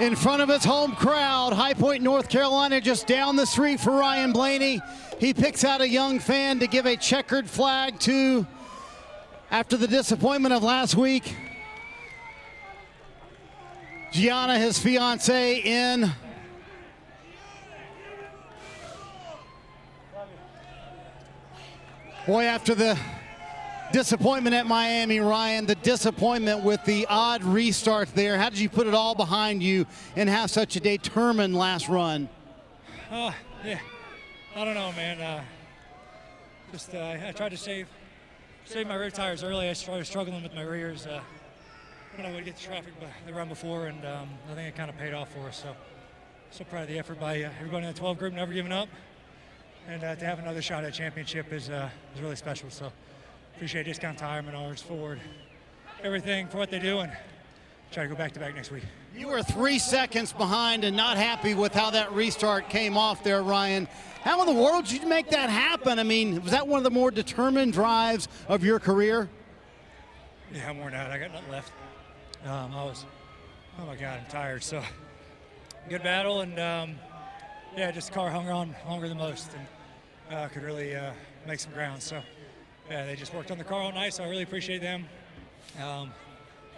in front of his home crowd. High Point, North Carolina, just down the street for Ryan Blaney. He picks out a young fan to give a checkered flag to after the disappointment of last week. Gianna, his fiance, in. Boy, after the disappointment at Miami, Ryan, the disappointment with the odd restart there, how did you put it all behind you and have such a determined last run? Yeah, I don't know, man. I tried to save my rear tires early. I was struggling with my rears when I would get the traffic the run before, and I think it kind of paid off for us. So proud of the effort by everybody in the 12 group, never giving up. And to have another shot at a championship is really special. So appreciate Discount Tire, Menards, Ford, everything for what they do, and try to go back-to-back next week. You were 3 seconds behind and not happy with how that restart came off there, Ryan. How in the world did you make that happen? I mean, was that one of the more determined drives of your career? Yeah, I'm worn out. I got nothing left. Oh my God, I'm tired. So good battle, and yeah, just the car hung on longer than most, and could really make some ground. So yeah, they just worked on the car all night, so I really appreciate them.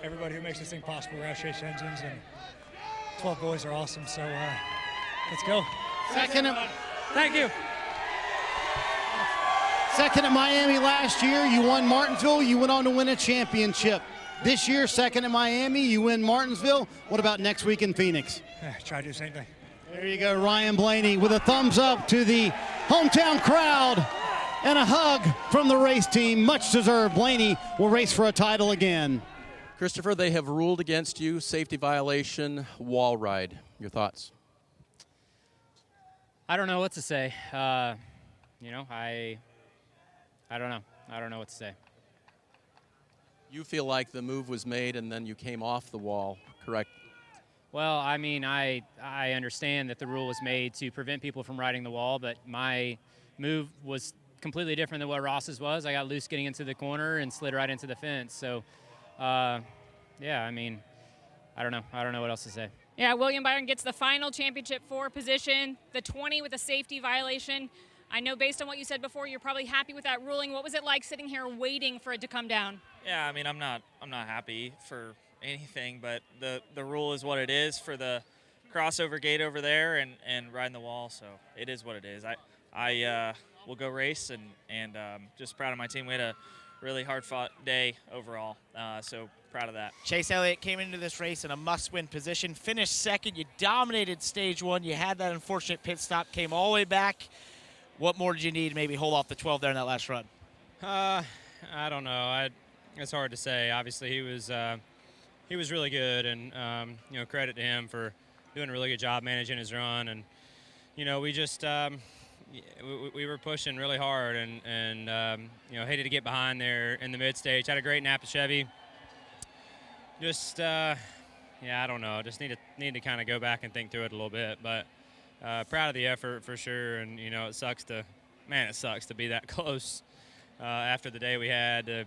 Everybody who makes this thing possible, Roush Chase Engines, and 12 boys are awesome. So let's go. Thank you. Second at Miami last year, you won Martinsville, you went on to win a championship. This year, second at Miami, you win Martinsville. What about next week in Phoenix? Try to do the same thing. There you go, Ryan Blaney with a thumbs up to the hometown crowd and a hug from the race team. Much deserved. Blaney will race for a title again. Christopher, they have ruled against you, safety violation, wall ride. Your thoughts? I don't know what to say. You know, I don't know. I don't know what to say. You feel like the move was made and then you came off the wall, correct? Well, I mean, I understand that the rule was made to prevent people from riding the wall, but my move was completely different than what Ross's was. I got loose getting into the corner and slid right into the fence. So, yeah, I mean, I don't know. I don't know what else to say. Yeah, William Byron gets the final championship 4 position, the 20 with a safety violation. I know based on what you said before, you're probably happy with that ruling. What was it like sitting here waiting for it to come down? Yeah, I mean, I'm not happy for anything, but the rule is what it is for the crossover gate over there and riding the wall, so it is what it is. I will go race and just proud of my team. We had a really hard-fought day overall, so proud of that. Chase Elliott came into this race in a must-win position, finished second. You dominated stage 1. You had that unfortunate pit stop, came all the way back. What more did you need to maybe hold off the 12 there in that last run? I don't know. It's hard to say. Obviously, he was really good, and you know, credit to him for doing a really good job managing his run. And you know, we just we were pushing really hard, and you know, hated to get behind there in the mid stage. Had a great nap to Chevy. Just yeah, I don't know. Just need to kind of go back and think through it a little bit, but. Proud of the effort for sure, and you know, it sucks to be that close after the day we had to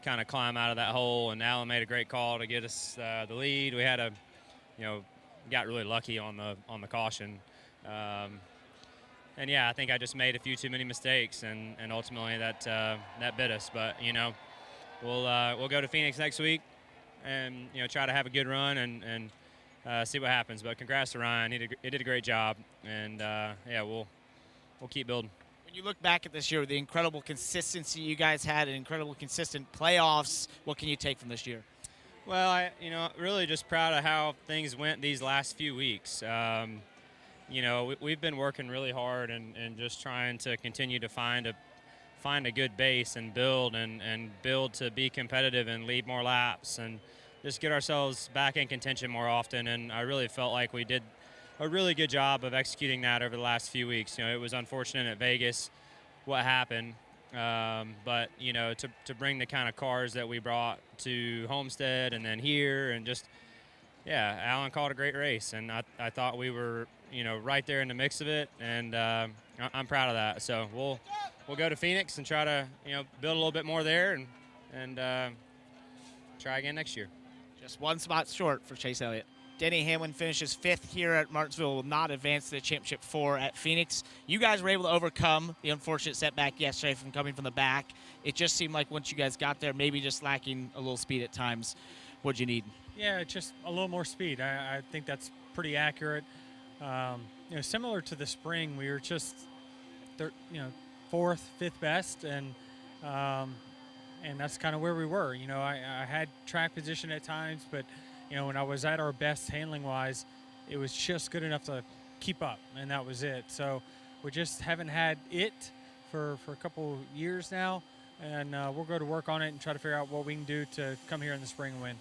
kind of climb out of that hole. And Alan made a great call to get us the lead. We had got really lucky on the caution, and yeah, I think I just made a few too many mistakes, and ultimately that bit us. But you know, we'll go to Phoenix next week, and you know, try to have a good run and. See what happens, but congrats to Ryan. He did a great job, and yeah, we'll keep building. When you look back at this year, the incredible consistency you guys had, and incredible consistent playoffs, what can you take from this year? Well, really just proud of how things went these last few weeks. You know, we've been working really hard and just trying to continue to find a good base and build to be competitive and lead more laps and just get ourselves back in contention more often, and I really felt like we did a really good job of executing that over the last few weeks. You know, it was unfortunate at Vegas what happened, but you know, to bring the kind of cars that we brought to Homestead and then here, and just yeah, Alan called a great race, and I thought we were, you know, right there in the mix of it, and I'm proud of that. So we'll go to Phoenix and try to, you know, build a little bit more there and try again next year. Just one spot short for Chase Elliott. Denny Hamlin finishes 5th here at Martinsville, will not advance to the Championship 4 at Phoenix. You guys were able to overcome the unfortunate setback yesterday from coming from the back. It just seemed like once you guys got there, maybe just lacking a little speed at times. What'd you need? Yeah, just a little more speed. I think that's pretty accurate. Similar to the spring, we were just, 4th, 5th best, and that's kind of where we were. I had track position at times, but when I was at our best handling-wise, it was just good enough to keep up, and that was it. So we just haven't had it for a couple years now, and we'll go to work on it and try to figure out what we can do to come here in the spring and win.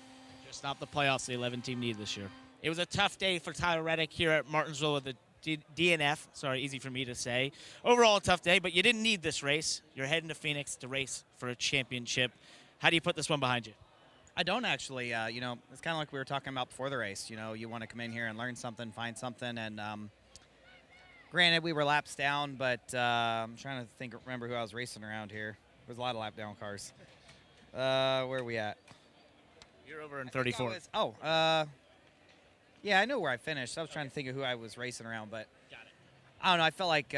Just not the playoffs the 11-team need this year. It was a tough day for Tyler Reddick here at Martinsville with the DNF. Sorry, easy for me to say. Overall, a tough day, but you didn't need this race. You're heading to Phoenix to race for a championship. How do you put this one behind you? I don't actually. It's kind of like we were talking about before the race. You want to come in here and learn something, find something. And granted, we were laps down, but I'm trying to remember who I was racing around here. There was a lot of lap down cars. Where are we at? You're over in 34. Yeah, I know where I finished. I was trying to think of who I was racing around, but I don't know. I felt like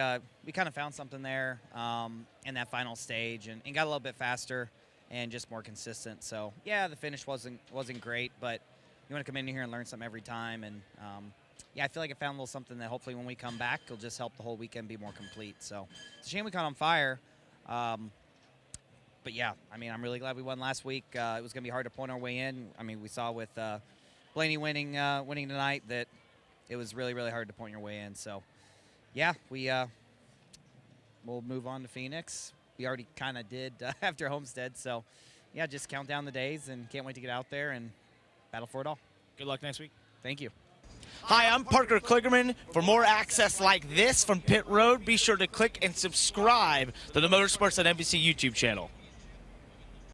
we kind of found something there in that final stage and got a little bit faster and just more consistent. So, yeah, the finish wasn't great, but you want to come in here and learn something every time. And, I feel like I found a little something that hopefully when we come back, it'll just help the whole weekend be more complete. So, it's a shame we caught on fire. But, yeah, I'm really glad we won last week. It was going to be hard to point our way in. We saw with Blaney winning tonight that it was really, really hard to point your way in. So, yeah, we'll move on to Phoenix. We already kind of did after Homestead. So, yeah, just count down the days and can't wait to get out there and battle for it all. Good luck next week. Thank you. Hi, I'm Parker Kligerman. For more access like this from Pit Road, be sure to click and subscribe to the Motorsports on NBC YouTube channel.